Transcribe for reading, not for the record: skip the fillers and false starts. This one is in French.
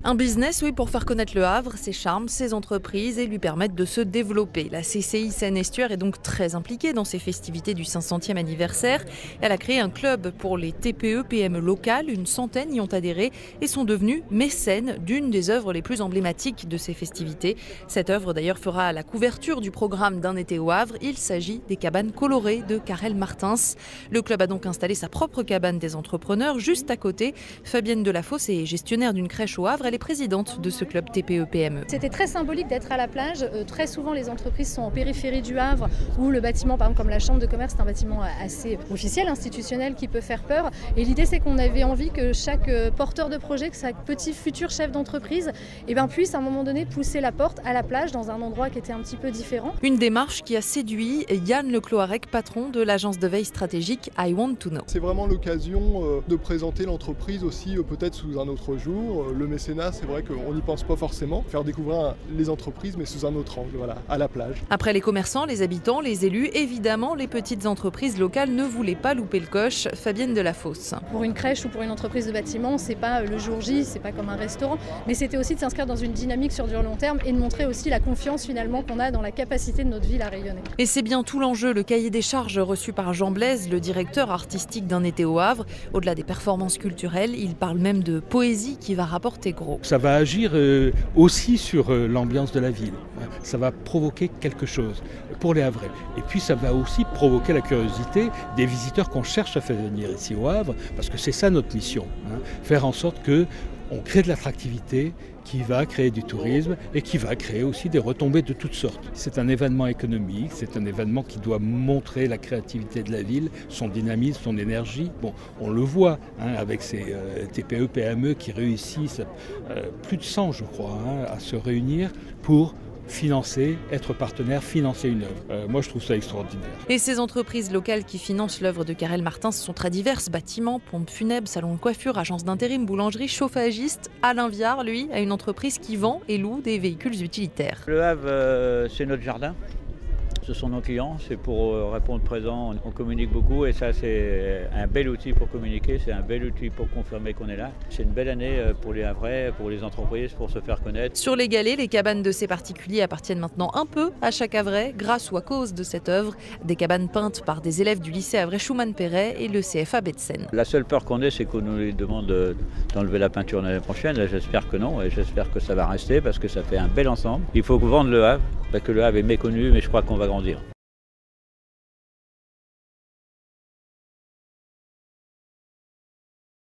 Un business, oui, pour faire connaître Le Havre, ses charmes, ses entreprises et lui permettre de se développer. La CCI Seine-Estuaire est donc très impliquée dans ces festivités du 500e anniversaire. Elle a créé un club pour les TPE-PME locales. Une centaine y ont adhéré et sont devenus mécènes d'une des œuvres les plus emblématiques de ces festivités. Cette œuvre d'ailleurs fera la couverture du programme d'un été au Havre. Il s'agit des cabanes colorées de Karel Martins. Le club a donc installé sa propre cabane des entrepreneurs juste à côté. Fabienne Delafosse est gestionnaire d'une crèche au Havre. Elle est présidente de ce club TPE-PME. C'était très symbolique d'être à la plage. Très souvent, les entreprises sont en périphérie du Havre, où le bâtiment, par exemple comme la chambre de commerce, c'est un bâtiment assez officiel, institutionnel, qui peut faire peur. Et l'idée, c'est qu'on avait envie que chaque porteur de projet, que chaque petit futur chef d'entreprise, puisse à un moment donné pousser la porte à la plage dans un endroit qui était un petit peu différent. Une démarche qui a séduit Yann Lecloarec, patron de l'agence de veille stratégique I Want to Know. C'est vraiment l'occasion de présenter l'entreprise aussi peut-être sous un autre jour. Le mécénat, c'est vrai qu'on n'y pense pas forcément. Faire découvrir les entreprises mais sous un autre angle, voilà, à la plage. Après les commerçants, les habitants, les élus, évidemment, les petites entreprises locales ne voulaient pas louper le coche. Fabienne Delafosse. Pour une crèche ou pour une entreprise de bâtiment, c'est pas le jour J, c'est pas comme un restaurant, mais c'était aussi de s'inscrire dans une dynamique sur du long terme et de montrer aussi la confiance finalement qu'on a dans la capacité de notre ville à rayonner. Et c'est bien tout l'enjeu, le cahier des charges reçu par Jean Blaise, le directeur artistique d'un été au Havre. Au-delà des performances culturelles, il parle même de poésie qui va rapporter gros. Ça va agir aussi sur l'ambiance de la ville. Ça va provoquer quelque chose pour les Havrais. Et puis ça va aussi provoquer la curiosité des visiteurs qu'on cherche à faire venir ici au Havre, parce que c'est ça notre mission, faire en sorte qu'on crée de l'attractivité qui va créer du tourisme et qui va créer aussi des retombées de toutes sortes. C'est un événement économique, c'est un événement qui doit montrer la créativité de la ville, son dynamisme, son énergie. Bon, on le voit avec ces TPE, PME qui réussissent, plus de 100 je crois, à se réunir pour financer, être partenaire, financer une œuvre. Moi, je trouve ça extraordinaire. Et ces entreprises locales qui financent l'œuvre de Karel Martins sont très diverses. Bâtiments, pompes funèbres, salons de coiffure, agences d'intérim, boulangerie, chauffagiste. Alain Viard, lui, a une entreprise qui vend et loue des véhicules utilitaires. Le Havre, c'est notre jardin. Ce sont nos clients, c'est pour répondre présent, on communique beaucoup et ça c'est un bel outil pour communiquer, c'est un bel outil pour confirmer qu'on est là. C'est une belle année pour les Havrais, pour les entreprises, pour se faire connaître. Sur les galets, les cabanes de ces particuliers appartiennent maintenant un peu à chaque Havrais grâce ou à cause de cette œuvre. Des cabanes peintes par des élèves du lycée Havrais Schumann-Perret et le CFA Betsen. La seule peur qu'on ait, c'est qu'on nous demande d'enlever la peinture l'année prochaine. J'espère que non et j'espère que ça va rester parce que ça fait un bel ensemble. Il faut vendre le Havre, parce que le Havre est méconnu mais je crois qu'on va grandir.